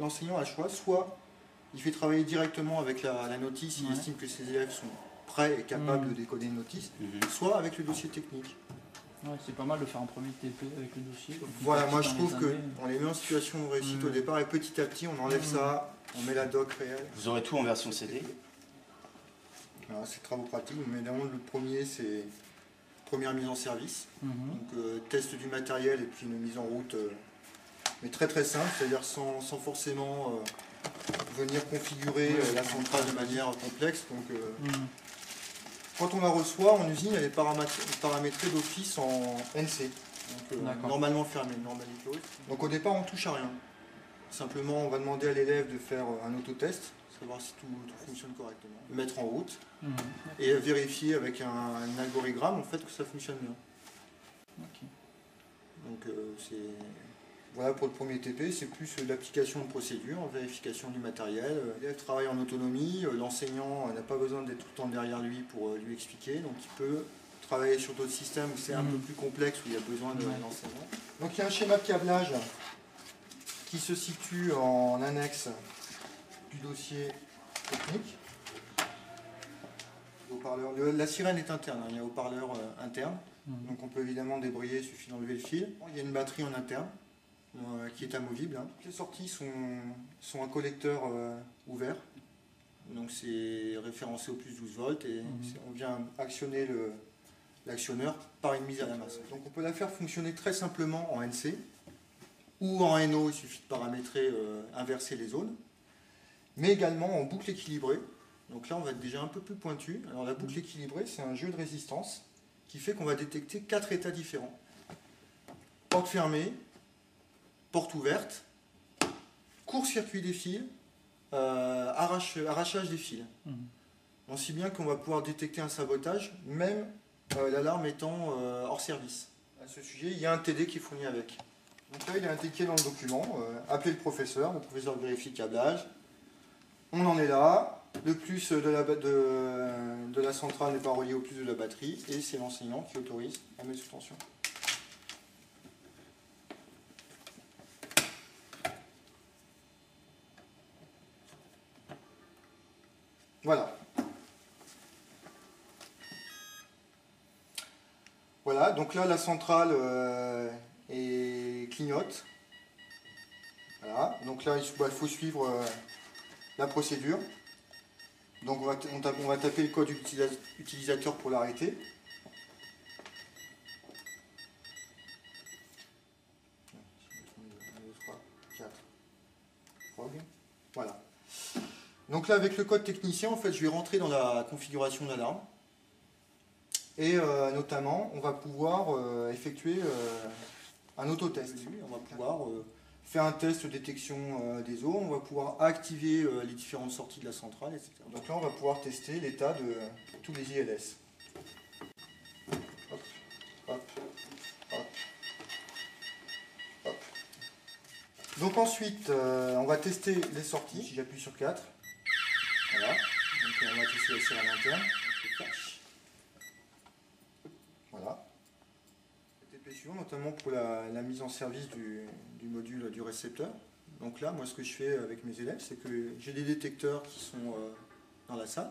L'enseignant a le choix, soit il fait travailler directement avec la notice, il estime que ses élèves sont prêts et capables de décoder une notice, soit avec le dossier technique. Ouais, c'est pas mal de faire un premier TP avec le dossier. Voilà, moi je trouve qu'on les met en situation de réussite au départ et petit à petit on enlève ça, on met la doc réelle. Vous aurez tout en version CD. C'est travaux pratiques, mais évidemment le premier c'est première mise en service, donc test du matériel et puis une mise en route, mais très très simple, c'est-à-dire sans forcément venir configurer la centrale de manière complexe. Donc, quand on la reçoit en usine, elle est paramétrée d'office en NC, donc, normalement fermée, normalement close. Donc au départ on ne touche à rien. Simplement on va demander à l'élève de faire un autotest, savoir si tout fonctionne correctement, le mettre en route et vérifier avec un algorithme en fait que ça fonctionne bien. Donc voilà pour le premier TP, c'est plus l'application de procédure, vérification du matériel. L'élève travaille en autonomie, l'enseignant n'a pas besoin d'être tout le temps derrière lui pour lui expliquer, donc il peut travailler sur d'autres systèmes où c'est un peu plus complexe, où il y a besoin de l'enseignant. Donc il y a un schéma de câblage qui se situe en annexe du dossier technique. La sirène est interne, il y a un haut-parleur interne, donc on peut évidemment débrayer, il suffit d'enlever le fil. Il y a une batterie en interne qui est amovible. Les sorties sont un collecteur ouvert, donc c'est référencé au plus 12 volts et on vient actionner l'actionneur par une mise à la masse. Donc on peut la faire fonctionner très simplement en NC ou en NO, il suffit de paramétrer, inverser les zones, mais également en boucle équilibrée. Donc là on va être déjà un peu plus pointu. Alors la boucle équilibrée, c'est un jeu de résistance qui fait qu'on va détecter 4 états différents. Porte fermée, porte ouverte, court-circuit des fils, arrachage des fils. Aussi bien qu'on va pouvoir détecter un sabotage, même l'alarme étant hors service. À ce sujet, il y a un TD qui est fourni avec. Donc là, il est indiqué dans le document, appelez le professeur vérifie le câblage. On en est là, le plus de la centrale n'est pas relié au plus de la batterie, et c'est l'enseignant qui autorise à mettre sous tension. Voilà. Voilà, donc là la centrale clignote. Voilà, donc là il faut suivre la procédure. Donc on va taper le code utilisateur pour l'arrêter. Voilà. Donc là avec le code technicien, en fait, je vais rentrer dans la configuration de l'alarme. Et notamment, on va pouvoir effectuer un autotest. On va pouvoir faire un test de détection des zones, on va pouvoir activer les différentes sorties de la centrale, etc. Donc là, on va pouvoir tester l'état de tous les ILS. Hop, hop, hop, hop. Donc ensuite, on va tester les sorties. Si j'appuie sur 4, voilà. Donc on va tester la sirène interne. Voilà. TP suivant, notamment pour la mise en service du module du récepteur. Donc là, moi, ce que je fais avec mes élèves, c'est que j'ai des détecteurs qui sont dans la salle,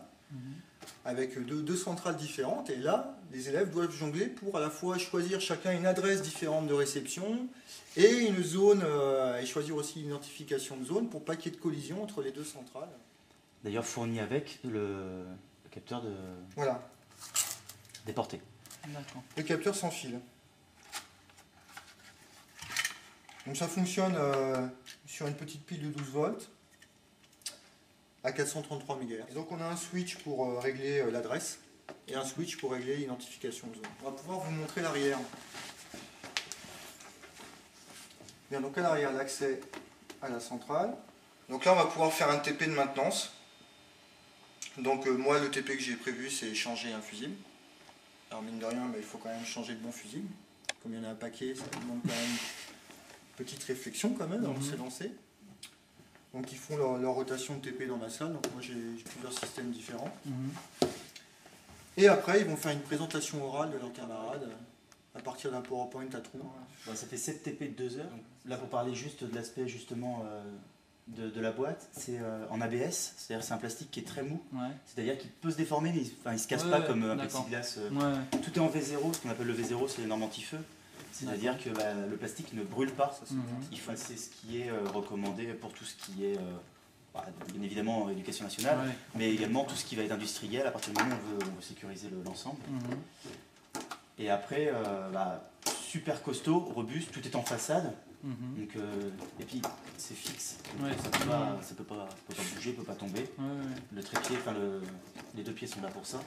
avec deux centrales différentes. Et là, les élèves doivent jongler pour à la fois choisir chacun une adresse différente de réception et une zone, et choisir aussi une identification de zone pour pas qu'il y ait de collision entre les deux centrales. D'ailleurs fourni avec le capteur déporté. Le capteur sans fil. Donc ça fonctionne sur une petite pile de 12 volts à 433 MHz. Et donc on a un switch pour régler l'adresse et un switch pour régler l'identification de zone. On va pouvoir vous montrer l'arrière. Bien, donc à l'arrière, l'accès à la centrale. Donc là on va pouvoir faire un TP de maintenance. Donc moi le TP que j'ai prévu c'est changer un fusible. Alors mine de rien, mais il faut quand même changer de bon fusible. Comme il y en a un paquet, ça demande quand même une petite réflexion quand même avant de se lancer. Donc ils font leur rotation de TP dans ma salle, donc moi j'ai plusieurs systèmes différents. Et après ils vont faire une présentation orale de leurs camarades à partir d'un PowerPoint à trous. Ça fait 7 TP de 2 heures. Là, pour parler juste de l'aspect justement de la boîte, c'est en ABS, c'est-à-dire c'est un plastique qui est très mou, Ouais. c'est-à-dire qu'il peut se déformer, mais il se casse Ouais, pas comme un d'accord. plexiglas. Ouais. Tout est en V0, ce qu'on appelle le V0, c'est les normes anti-feu. C'est-à-dire que le plastique ne brûle pas. C'est ce qui est recommandé pour tout ce qui est, bien évidemment, éducation nationale, Ouais. mais également tout ce qui va être industriel, à partir du moment où on veut sécuriser l'ensemble. Et après, super costaud, robuste, tout est en façade. Donc, et puis c'est fixe, donc Ouais. ça peut pas bouger, peut pas tomber. Ouais. Le trépied, les deux pieds sont là pour ça.